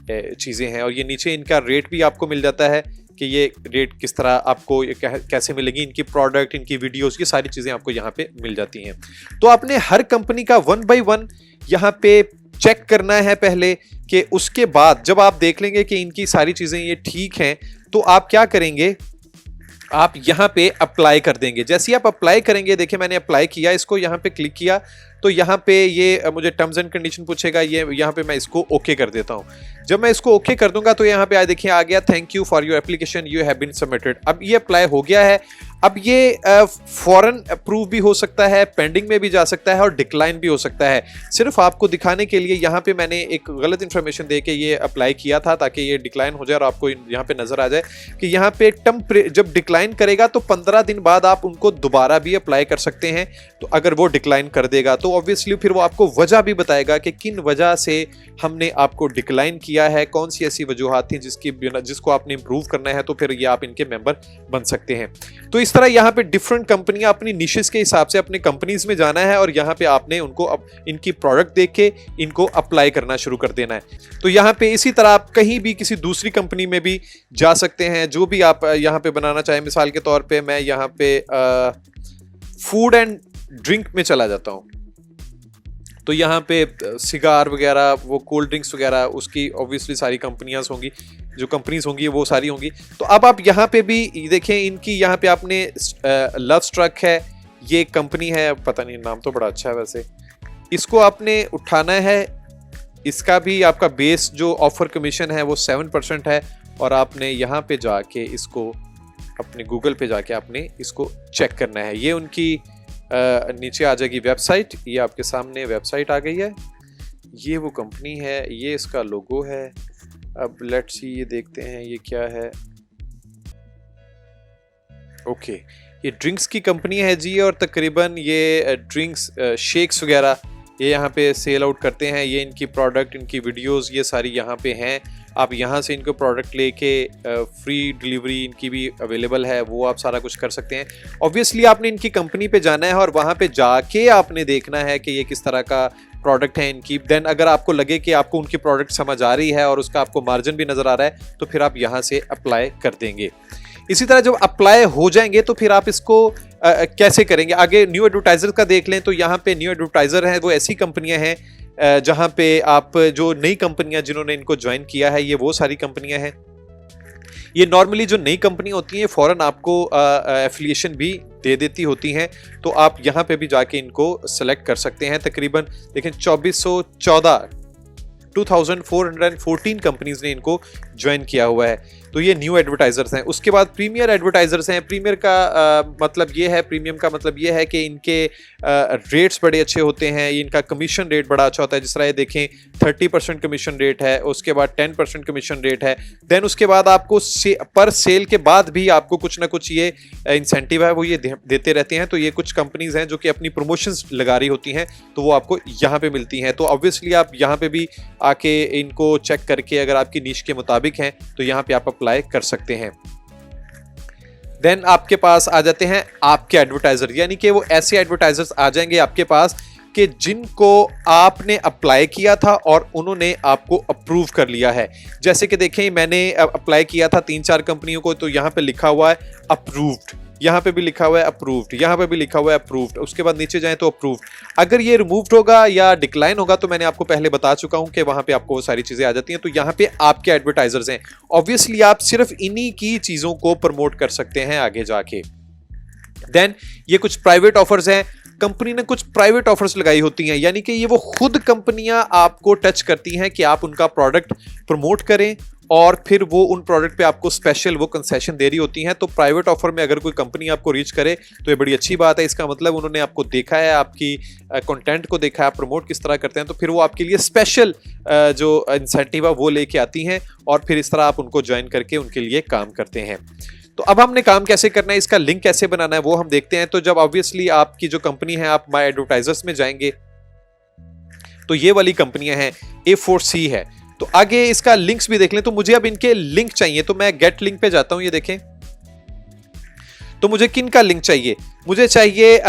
चीज़ें हैं। और ये नीचे इनका रेट भी आपको मिल जाता है कि ये रेट किस तरह आपको कैसे मिलेगी, इनकी प्रोडक्ट, इनकी वीडियोस, ये सारी चीज़ें आपको यहाँ पे मिल जाती हैं। तो आपने हर कंपनी का 1 बाय 1 यहाँ पे चेक करना है पहले, कि उसके बाद जब आप देख लेंगे कि इनकी सारी चीज़ें ये ठीक हैं तो आप क्या करेंगे, आप यहाँ पे अप्लाई कर देंगे। जैसे ही आप अप्लाई करेंगे, देखिए मैंने अप्लाई किया, इसको यहाँ पे क्लिक किया तो यहाँ पे ये मुझे टर्म्स एंड कंडीशन पूछेगा, ये यहाँ पे मैं इसको ओके कर देता हूँ। जब मैं इसको ओके कर दूंगा तो यहाँ पे देखिए आ गया thank you for your application you have been submitted. अब ये अप्लाई हो गया है। अब ये फॉरन अप्रूव भी हो सकता है, पेंडिंग में भी जा सकता है और डिक्लाइन भी हो सकता है। सिर्फ आपको दिखाने के लिए यहाँ पे मैंने एक गलत इन्फॉर्मेशन दे के ये अप्लाई किया था ताकि ये डिक्लाइन हो जाए और आपको यहाँ पे नजर आ जाए कि यहाँ पे जब डिक्लाइन करेगा तो 15 दिन बाद आप उनको दोबारा भी अप्लाई कर सकते हैं। तो अगर वो डिक्लाइन कर देगा तो तो ऑब्वियसली फिर वो आपको वजह भी बताएगा कि किन वजह से हमने आपको डिक्लाइन किया है, कौन सी ऐसी वजूहात थी जिसको आपने इंप्रूव करना है, तो फिर ये आप इनके मेंबर बन सकते हैं। तो इस तरह यहाँ पे डिफरेंट कंपनियां अपनी निशेस के हिसाब से अपने कंपनीज में जाना है और यहाँ पे आपने उनको इनकी प्रोडक्ट देख के इनको अप्लाई करना शुरू कर देना है। तो यहाँ पे इसी तरह आप कहीं भी किसी दूसरी कंपनी में भी जा सकते हैं, जो भी आप यहाँ पे बनाना चाहें। मिसाल के तौर पे मैं यहाँ पे फूड एंड ड्रिंक में चला जाता हूँ, तो यहाँ पे सिगार वगैरह, वो कोल्ड ड्रिंक्स वगैरह, उसकी ऑब्वियसली सारी कंपनियां होंगी, जो कंपनीज होंगी वो सारी होंगी। तो अब आप यहाँ पे भी देखें, इनकी यहाँ पे आपने लव स्ट्रक है, ये कंपनी है, पता नहीं नाम तो बड़ा अच्छा है वैसे, इसको आपने उठाना है। इसका भी आपका बेस जो ऑफर कमीशन है वो 7% है, और आपने यहाँ पे जाके इसको अपने गूगल पे जाके आपने इसको चेक करना है। ये उनकी नीचे आ जाएगी वेबसाइट, ये आपके सामने वेबसाइट आ गई है, ये वो कंपनी है, ये इसका लोगो है। अब लेट्स सी, ये देखते हैं ये क्या है। ओके, ये ड्रिंक्स की कंपनी है जी, और तकरीबन ये ड्रिंक्स शेक्स वगैरह ये यहाँ पे सेल आउट करते हैं। ये इनकी प्रोडक्ट, इनकी वीडियोस ये सारी यहाँ पे हैं। आप यहाँ से इनको प्रोडक्ट लेके फ्री डिलीवरी इनकी भी अवेलेबल है, वो आप सारा कुछ कर सकते हैं। ऑब्वियसली आपने इनकी कंपनी पे जाना है और वहाँ पे जाके आपने देखना है कि ये किस तरह का प्रोडक्ट है इनकी। देन अगर आपको लगे कि आपको उनकी प्रोडक्ट समझ आ रही है और उसका आपको मार्जिन भी नज़र आ रहा है, तो फिर आप यहाँ से अप्लाई कर देंगे। इसी तरह जब अप्लाई हो जाएंगे तो फिर आप इसको कैसे करेंगे आगे। न्यू एडवर्टाइजर का देख लें, तो यहाँ पे न्यू एडवर्टाइजर हैं, वो ऐसी कंपनियां हैं जहाँ पे आप जो नई कंपनियां जिन्होंने इनको ज्वाइन किया है, ये वो सारी कंपनियां हैं। ये नॉर्मली जो नई कंपनी होती हैं फौरन आपको एफिलिएशन भी दे देती होती हैं, तो आप यहाँ पे भी जाके इनको सेलेक्ट कर सकते हैं। तकरीबन देखें 2414 कंपनीज ने इनको ज्वाइन किया हुआ है। तो ये न्यू एडवर्टाइजर्स हैं। उसके बाद प्रीमियर एडवर्टाइजर्स हैं। प्रीमियर का मतलब ये है, प्रीमियम का मतलब ये है कि इनके रेट्स बड़े अच्छे होते हैं, इनका कमीशन रेट बड़ा अच्छा होता है। जिस तरह ये देखें 30% कमीशन रेट है, उसके बाद 10% कमीशन रेट है। देन उसके बाद आपको पर सेल के बाद भी आपको कुछ ना कुछ ये इंसेंटिव है वो ये देते रहते हैं। तो ये कुछ कंपनीज हैं जो कि अपनी प्रमोशंस लगा रही होती हैं, तो वो आपको यहाँ पे मिलती हैं। तो ऑब्वियसली आप यहाँ पे भी आके इनको चेक करके अगर आपकी नीश के मुताबिक हैं तो यहाँ पे आप अप्लाई कर सकते हैं। देन आपके पास आ जाते हैं आपके एडवर्टाइजर, यानी कि वो ऐसे एडवर्टाइजर्स आ जाएंगे आपके पास कि जिनको आपने अप्लाई किया था और उन्होंने आपको अप्रूव कर लिया है। जैसे कि देखें मैंने अप्लाई किया था 3-4 कंपनियों को, तो यहाँ पे लिखा हुआ है अप्रूव्ड, यहाँ पे भी लिखा हुआ है अप्रूव्ड, यहाँ पे भी लिखा हुआ है अप्रूव्ड। उसके बाद नीचे जाएं तो अप्रूव्ड। अगर ये रिमूव्ड होगा या डिक्लाइन होगा तो मैंने आपको पहले बता चुका हूं कि वहां पे आपको वो सारी चीजें आ जाती हैं। तो यहाँ पे आपके एडवर्टाइजर्स हैं। ऑब्वियसली आप सिर्फ इन्हीं की चीजों को प्रमोट कर सकते हैं आगे जाके। देन ये कुछ प्राइवेट ऑफर्स हैं। कंपनी ने कुछ प्राइवेट ऑफर्स लगाई होती हैं, यानी कि ये वो खुद कंपनियां आपको टच करती हैं कि आप उनका प्रोडक्ट प्रमोट करें और फिर वो उन प्रोडक्ट पे आपको स्पेशल वो कंसेशन दे रही होती हैं। तो प्राइवेट ऑफर में अगर कोई कंपनी आपको रीच करे तो ये बड़ी अच्छी बात है। इसका मतलब उन्होंने आपको देखा है, आपकी कंटेंट को देखा है, आप प्रमोट किस तरह करते हैं, तो फिर वो आपके लिए स्पेशल जो इंसेंटिव है वो लेके आती हैं और फिर इस तरह आप उनको ज्वाइन करके उनके लिए काम करते हैं। तो अब हमने काम कैसे करना है, इसका लिंक कैसे बनाना है वो हम देखते हैं। तो जब ऑब्वियसली आपकी जो कंपनी है, आप माय एडवर्टाइजर्स में जाएंगे तो ये वाली कंपनियां हैं, A4C है। तो आगे इसका लिंक्स भी देख लें। तो मुझे अब इनके लिंक चाहिए, तो मैं गेट लिंक पे जाता हूं। ये देखें, तो मुझे किन का लिंक चाहिए, मुझे चाहिए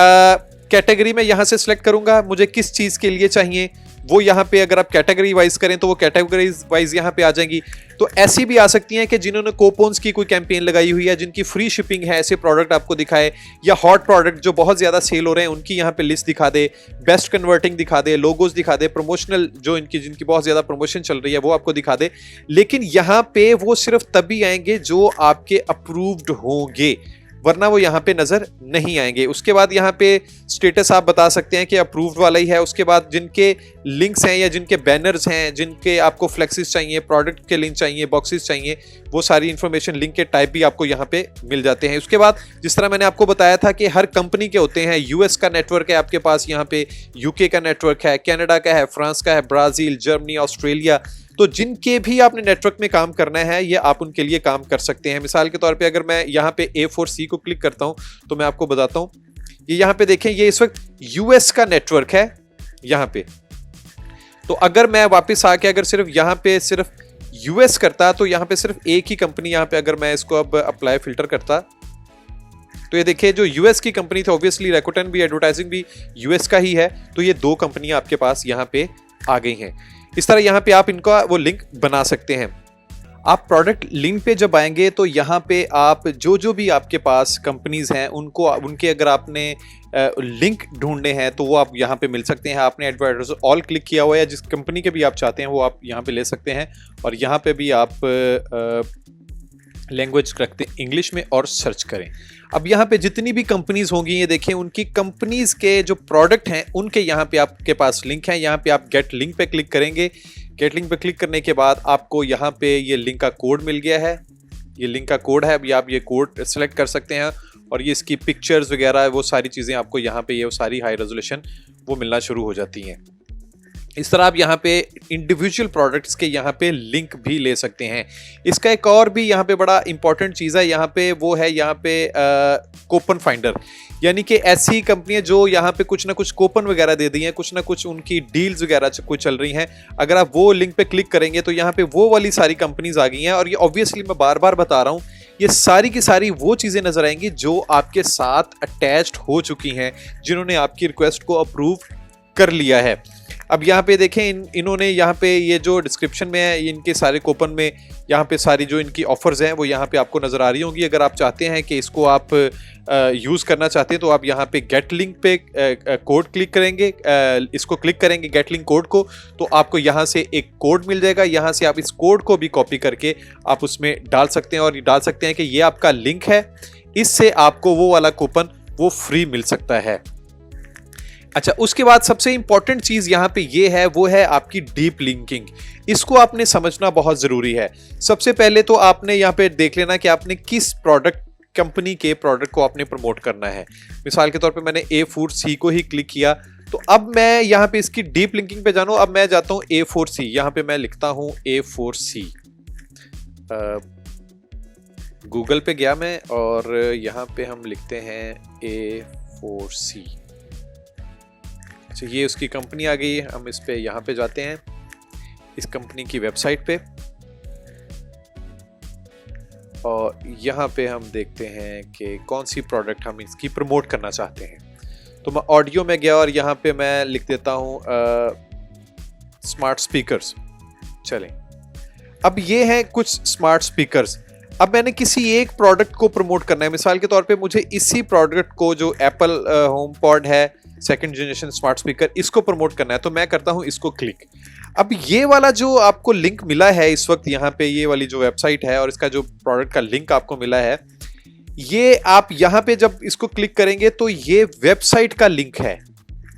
कैटेगरी में यहां से सिलेक्ट करूंगा, मुझे किस चीज के लिए चाहिए वो यहाँ पे अगर आप कैटेगरी वाइज करें तो वो कैटेगरी वाइज यहाँ पे आ जाएंगी। तो ऐसी भी आ सकती हैं कि जिन्होंने कूपन्स की कोई कैंपेन लगाई हुई है, जिनकी फ्री शिपिंग है, ऐसे प्रोडक्ट आपको दिखाए, या हॉट प्रोडक्ट जो बहुत ज्यादा सेल हो रहे हैं उनकी यहाँ पे लिस्ट दिखा दे, बेस्ट कन्वर्टिंग दिखा दे, लोगोज दिखा दे, प्रमोशनल जो जिनकी बहुत ज्यादा प्रमोशन चल रही है वो आपको दिखा दे। लेकिन यहाँ पे वो सिर्फ तभी आएंगे जो आपके अप्रूव्ड होंगे, वरना वो यहाँ पे नजर नहीं आएंगे। उसके बाद यहाँ पे स्टेटस आप बता सकते हैं कि अप्रूव्ड वाला ही है। उसके बाद जिनके लिंक्स हैं या जिनके बैनर्स हैं, जिनके आपको फ्लेक्सिस चाहिए, प्रोडक्ट के लिंक चाहिए, बॉक्सेस चाहिए, वो सारी इंफॉर्मेशन लिंक के टाइप भी आपको यहाँ पे मिल जाते हैं। उसके बाद जिस तरह मैंने आपको बताया था कि हर कंपनी के होते हैं, यूएस का नेटवर्क है आपके पास, यहाँ पे यूके का नेटवर्क है, कनाडा का है, फ्रांस का है, ब्राजील, जर्मनी, ऑस्ट्रेलिया। तो जिनके भी आपने नेटवर्क में काम करना है ये आप उनके लिए काम कर सकते हैं। मिसाल के तौर पे अगर मैं यहाँ पे A4C को क्लिक करता हूँ तो मैं आपको बताता हूँ, ये यहाँ पे देखें, ये इस वक्त यूएस का नेटवर्क है यहाँ पे। तो अगर मैं वापस आके अगर सिर्फ यहाँ पे सिर्फ यूएस करता तो यहाँ पे सिर्फ एक ही कंपनी, यहाँ पे अगर मैं इसको अब अप्लाई फिल्टर करता तो ये देखिए जो यूएस की कंपनी थी, ऑब्वियसली रैकुटेन भी एडवर्टाइजिंग भी यूएस का ही है, तो ये 2 कंपनियां आपके पास यहाँ पे आ गई हैं। इस तरह यहाँ पे आप इनका वो लिंक बना सकते हैं। आप प्रोडक्ट लिंक पे जब आएंगे तो यहाँ पे आप जो भी आपके पास कंपनीज हैं उनको उनके अगर आपने लिंक ढूंढने हैं तो वो आप यहाँ पे मिल सकते हैं। आपने एडवर्टाइजर ऑल क्लिक किया हुआ है, जिस कंपनी के भी आप चाहते हैं वो आप यहाँ पे ले सकते हैं। और यहाँ पे भी आप लैंग्वेज रखते हैं इंग्लिश में और सर्च करें। अब यहाँ पे जितनी भी कंपनीज होंगी ये देखें, उनकी कंपनीज के जो प्रोडक्ट हैं उनके यहाँ पे आपके पास लिंक है। यहाँ पे आप गेट लिंक पे क्लिक करेंगे। गेट लिंक पे क्लिक करने के बाद आपको यहाँ पे ये लिंक का कोड मिल गया है, ये लिंक का कोड है। अभी आप ये कोड सेलेक्ट कर सकते हैं और ये इसकी पिक्चर्स वगैरह वो सारी चीज़ें आपको यहाँ पे ये सारी हाई रेजोल्यूशन वो मिलना शुरू हो जाती हैं। इस तरह आप यहाँ पे इंडिविजुअल प्रोडक्ट्स के यहाँ पे लिंक भी ले सकते हैं। इसका एक और भी यहाँ पे बड़ा इंपॉर्टेंट चीज़ है यहाँ पे, वो है यहाँ पे कूपन फाइंडर, यानी कि ऐसी कंपनियां जो यहाँ पे कुछ ना कुछ कूपन वगैरह दे दी हैं, कुछ ना कुछ उनकी डील्स वगैरह कुछ चल रही हैं। अगर आप वो लिंक पे क्लिक करेंगे तो यहाँ पे वो वाली सारी कंपनीज आ गई हैं। और ये ऑब्वियसली मैं बार बार बता रहा हूँ, ये सारी की सारी वो चीज़ें नजर आएंगी जो आपके साथ अटैच्ड हो चुकी हैं, जिन्होंने आपकी रिक्वेस्ट को अप्रूव कर लिया है। अब यहाँ पे देखें इन्होंने यहाँ पे ये जो डिस्क्रिप्शन में है इनके सारे कूपन में यहाँ पे सारी जो इनकी ऑफर्स हैं वो यहाँ पे आपको नज़र आ रही होंगी। अगर आप चाहते हैं कि इसको आप यूज़ करना चाहते हैं तो आप यहाँ पे गेट लिंक पे कोड क्लिक करेंगे, इसको क्लिक करेंगे गेट लिंक कोड को, तो आपको यहाँ से एक कोड मिल जाएगा। यहाँ से आप इस कोड को भी कॉपी करके आप उसमें डाल सकते हैं और डाल सकते हैं कि ये आपका लिंक है, इससे आपको वो वाला कूपन वो फ्री मिल सकता है। अच्छा, उसके बाद सबसे इंपॉर्टेंट चीज यहाँ पे ये है, वो है आपकी डीप लिंकिंग। इसको आपने समझना बहुत जरूरी है। सबसे पहले तो आपने यहाँ पे देख लेना कि आपने किस प्रोडक्ट कंपनी के प्रोडक्ट को आपने प्रमोट करना है। मिसाल के तौर पे मैंने A4C को ही क्लिक किया, तो अब मैं यहाँ पे इसकी डीप लिंकिंग पे जानूं। अब मैं जाता हूँ A4C, यहाँ पे मैं लिखता हूँ A4C। गूगल पे गया मैं और यहाँ पे हम लिखते हैं A4C। अच्छा, ये उसकी कंपनी आ गई है। हम इस पे यहाँ पे जाते हैं, इस कंपनी की वेबसाइट पे, और यहाँ पे हम देखते हैं कि कौन सी प्रोडक्ट हम इसकी प्रमोट करना चाहते हैं। तो मैं ऑडियो में गया और यहाँ पे मैं लिख देता हूँ स्मार्ट स्पीकर्स। चलें, अब ये हैं कुछ स्मार्ट स्पीकर्स। अब मैंने किसी एक प्रोडक्ट को प्रमोट करना है। मिसाल के तौर पे मुझे इसी प्रोडक्ट को, जो एप्पल होम पॉड है सेकंड जनरेशन स्मार्ट स्पीकर, इसको प्रमोट करना है, तो मैं करता हूं इसको क्लिक। अब ये वाला जो आपको लिंक मिला है इस वक्त यहाँ पे, ये वाली जो वेबसाइट है और इसका जो प्रोडक्ट का लिंक आपको मिला है, ये आप यहाँ पे जब इसको क्लिक करेंगे तो ये वेबसाइट का लिंक है,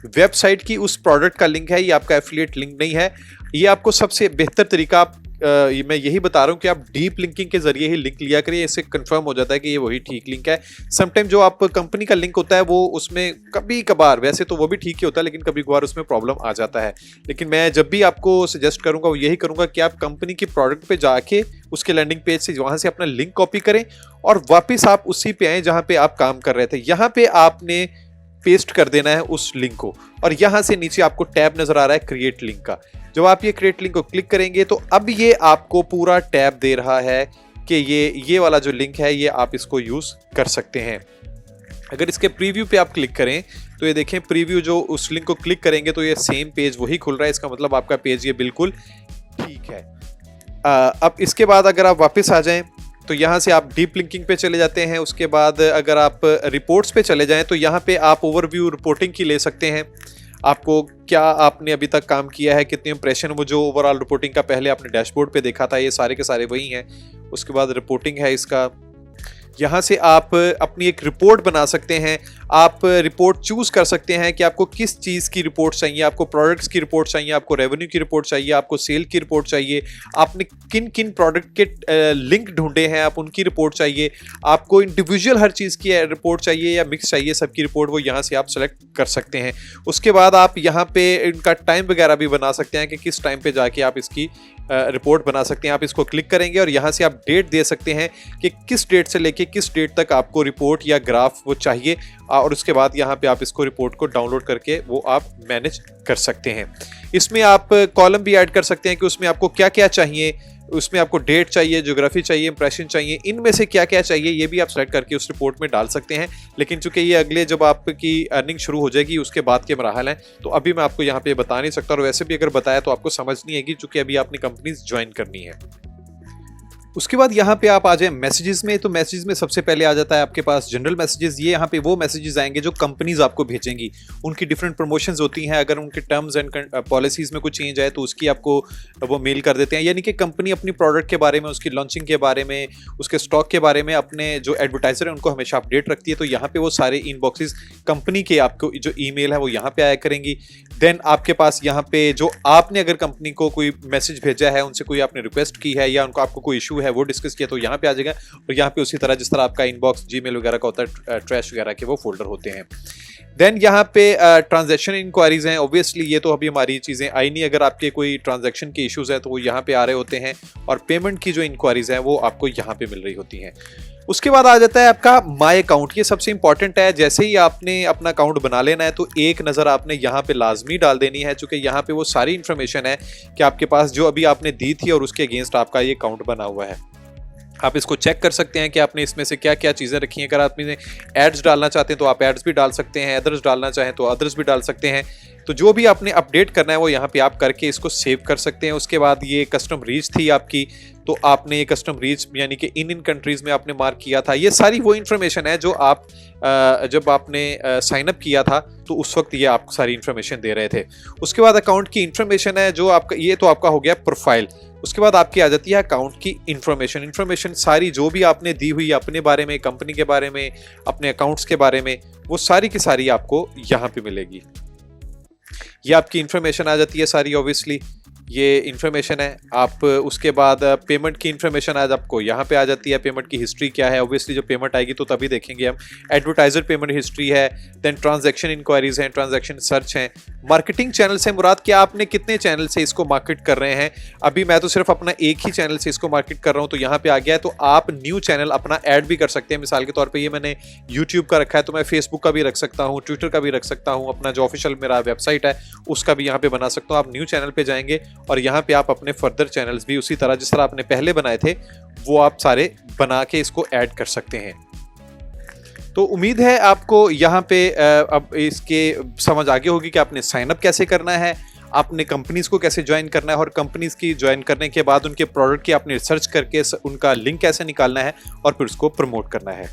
वेबसाइट की उस प्रोडक्ट का लिंक है, ये आपका एफिलिएट लिंक नहीं है। ये आपको सबसे बेहतर तरीका आप मैं यही बता रहा हूँ कि आप डीप लिंकिंग के जरिए ही लिंक लिया करिए, इससे कंफर्म हो जाता है कि ये वही ठीक लिंक है। समटाइम जो आप कंपनी का लिंक होता है वो उसमें कभी कभार, वैसे तो वो भी ठीक ही होता है, लेकिन कभी कभार उसमें प्रॉब्लम आ जाता है। लेकिन मैं जब भी आपको सजेस्ट करूंगा वो यही करूंगा कि आप कंपनी की प्रोडक्ट पे जाके उसके लैंडिंग पेज से वहां से अपना लिंक कॉपी करें और वापिस आप उसी पे आए जहां पे आप काम कर रहे थे। यहाँ पे आपने पेस्ट कर देना है उस लिंक को, और यहां से नीचे आपको टैब नजर आ रहा है क्रिएट लिंक का। जब आप ये क्रिएट लिंक को क्लिक करेंगे तो अब ये आपको पूरा टैब दे रहा है कि ये वाला जो लिंक है ये आप इसको यूज कर सकते हैं। अगर इसके प्रीव्यू पे आप क्लिक करें तो ये देखें, प्रीव्यू जो उस लिंक को क्लिक करेंगे तो ये सेम पेज वही खुल रहा है। इसका मतलब आपका पेज ये बिल्कुल ठीक है। अब इसके बाद अगर आप वापस आ जाएं तो यहाँ से आप डीप लिंकिंग पे चले जाते हैं। उसके बाद अगर आप रिपोर्ट्स पे चले जाएं तो यहाँ पे आप ओवरव्यू रिपोर्टिंग की ले सकते हैं। आपको क्या आपने अभी तक काम किया है, कितने इंप्रेशन, वो जो ओवरऑल रिपोर्टिंग का पहले आपने डैशबोर्ड पे देखा था, ये सारे के सारे वही हैं। उसके बाद रिपोर्टिंग है इसका, यहाँ से आप अपनी एक रिपोर्ट बना सकते हैं। आप रिपोर्ट चूज कर सकते हैं कि आपको किस चीज़ की रिपोर्ट चाहिए, आपको प्रोडक्ट्स की रिपोर्ट चाहिए, आपको रेवेन्यू की रिपोर्ट चाहिए, आपको सेल की रिपोर्ट चाहिए, आपने किन किन प्रोडक्ट के लिंक ढूंढे हैं आप उनकी रिपोर्ट चाहिए, आपको इंडिविजुअल हर चीज़ की रिपोर्ट चाहिए या मिक्स चाहिए, सबकी रिपोर्ट वो यहाँ से आप सेलेक्ट कर सकते हैं। उसके बाद आप यहाँ पे इनका टाइम वगैरह भी बना सकते हैं कि किस टाइम पे जाके आप इसकी रिपोर्ट बना सकते हैं। आप इसको क्लिक करेंगे और यहाँ से आप डेट दे सकते हैं कि किस डेट से लेके किस डेट तक आपको रिपोर्ट या ग्राफ वो चाहिए, और उसके बाद यहाँ पे आप इसको रिपोर्ट को डाउनलोड करके वो आप मैनेज कर सकते हैं। इसमें आप कॉलम भी ऐड कर सकते हैं कि उसमें आपको क्या क्या चाहिए, उसमें आपको डेट चाहिए, ज्योग्राफी चाहिए, इंप्रेशन चाहिए, इनमें से क्या क्या चाहिए ये भी आप सेलेक्ट करके उस रिपोर्ट में डाल सकते हैं। लेकिन चूंकि ये अगले जब आपकी अर्निंग शुरू हो जाएगी उसके बाद के मराहल हैं, तो अभी मैं आपको यहाँ पे बता नहीं सकता, और वैसे भी अगर बताया तो आपको समझ नहीं आएगी चूंकि अभी आपने कंपनीज ज्वाइन करनी है। उसके बाद यहाँ पे आप आ जाए मैसेजेस में, तो मैसेजेस में सबसे पहले आ जाता है आपके पास जनरल मैसेजेस। ये यहाँ पे वो मैसेजेस आएंगे जो कंपनीज आपको भेजेंगी, उनकी डिफरेंट प्रमोशंस होती हैं, अगर उनके टर्म्स एंड पॉलिसीज में कुछ चेंज आए तो उसकी आपको वो मेल कर देते हैं। यानी कि कंपनी अपनी प्रोडक्ट के बारे में, उसकी लॉन्चिंग के बारे में, उसके स्टॉक के बारे में अपने जो एडवर्टाइजर है उनको हमेशा अपडेट रखती है। तो यहाँ पे वो सारे इनबॉक्सेस कंपनी के आपको जो ईमेल है वो यहाँ पे आया करेंगी। देन आपके पास यहाँ पे जो आपने अगर कंपनी को कोई मैसेज भेजा है, उनसे कोई आपने रिक्वेस्ट की है या उनको आपको कोई इशू है वो डिस्कस किया, तो यहाँ पे आ जाएगा। और यहाँ पे उसी तरह जिस तरह आपका इनबॉक्स जीमेल वगैरह का होता है, ट्रैश वगैरह के वो फोल्डर होते हैं। देन यहाँ पे ट्रांजैक्शन इंक्वायरीज हैं। ऑब्वियसली ये तो अभी हमारी चीज़ें आई नहीं, अगर आपके कोई ट्रांजैक्शन के इश्यूज हैं तो वो यहाँ पे आ रहे होते हैं, और पेमेंट की जो इंक्वायरीज हैं वो आपको यहाँ पे मिल रही होती हैं। उसके बाद आ जाता है आपका माय अकाउंट। ये सबसे इंपॉर्टेंट है। जैसे ही आपने अपना अकाउंट बना लेना है तो एक नज़र आपने यहाँ पे लाजमी डाल देनी है, चूंकि यहाँ पे वो सारी इंफॉर्मेशन है कि आपके पास जो अभी आपने दी थी और उसके अगेंस्ट आपका ये अकाउंट बना हुआ है। आप इसको चेक कर सकते हैं कि आपने इसमें से क्या क्या चीज़ें रखी हैं। अगर आप इसमें एड्स डालना चाहते हैं तो आप एड्स भी डाल सकते हैं, अदर्स डालना चाहें तो अदर्स भी डाल सकते हैं। तो जो भी आपने अपडेट करना है वो यहाँ पे आप करके इसको सेव कर सकते हैं। उसके बाद ये कस्टम रीच थी आपकी, तो आपने ये कस्टम रीच यानी कि इन कंट्रीज़ में आपने मार्क किया था। ये सारी वो इन्फॉर्मेशन है जो आप जब आपने साइन अप किया था तो उस वक्त ये आप सारी इन्फॉर्मेशन दे रहे थे। उसके बाद अकाउंट की इन्फॉर्मेशन है जो आपका, ये तो आपका हो गया प्रोफाइल। उसके बाद आपकी आ जाती है अकाउंट की इन्फॉर्मेशन सारी जो भी आपने दी हुई अपने बारे में, कंपनी के बारे में, अपने अकाउंट्स के बारे में, वो सारी की सारी आपको यहाँ पे मिलेगी। ये आपकी इन्फॉर्मेशन आ जाती है सारी। ऑब्वियसली ये इन्फॉर्मेशन है। आप उसके बाद पेमेंट की इन्फॉर्मेशन आज आपको यहाँ पे आ जाती है। पेमेंट की हिस्ट्री क्या है, ऑब्वियसली जो पेमेंट आएगी तो तभी देखेंगे हम। एडवर्टाइजर पेमेंट हिस्ट्री है, देन ट्रांजैक्शन इंक्वायरीज हैं, ट्रांजैक्शन सर्च हैं। मार्केटिंग चैनल से मुराद क्या, आपने कितने चैनल से इसको मार्केट कर रहे हैं। अभी मैं तो सिर्फ अपना एक ही चैनल से इसको मार्केट कर रहा हूँ, तो यहाँ पे आ गया है। तो आप न्यू चैनल अपना ऐड भी कर सकते हैं। मिसाल के तौर पर ये मैंने यूट्यूब का रखा है, तो मैं फेसबुक का भी रख सकता हूँ, ट्विटर का भी रख सकता हूँ, अपना जो ऑफिशियल मेरा वेबसाइट है उसका भी यहाँ पे बना सकता हूँ। आप न्यू चैनल पे जाएंगे और यहाँ पे आप अपने फर्दर चैनल्स भी उसी तरह जिस तरह आपने पहले बनाए थे वो आप सारे बना के इसको ऐड कर सकते हैं। तो उम्मीद है आपको यहाँ पे अब इसके समझ आगे होगी कि आपने साइन अप कैसे करना है, आपने कंपनीज को कैसे ज्वाइन करना है, और कंपनीज की ज्वाइन करने के बाद उनके प्रोडक्ट की आपने रिसर्च करके उनका लिंक कैसे निकालना है और फिर उसको प्रमोट करना है।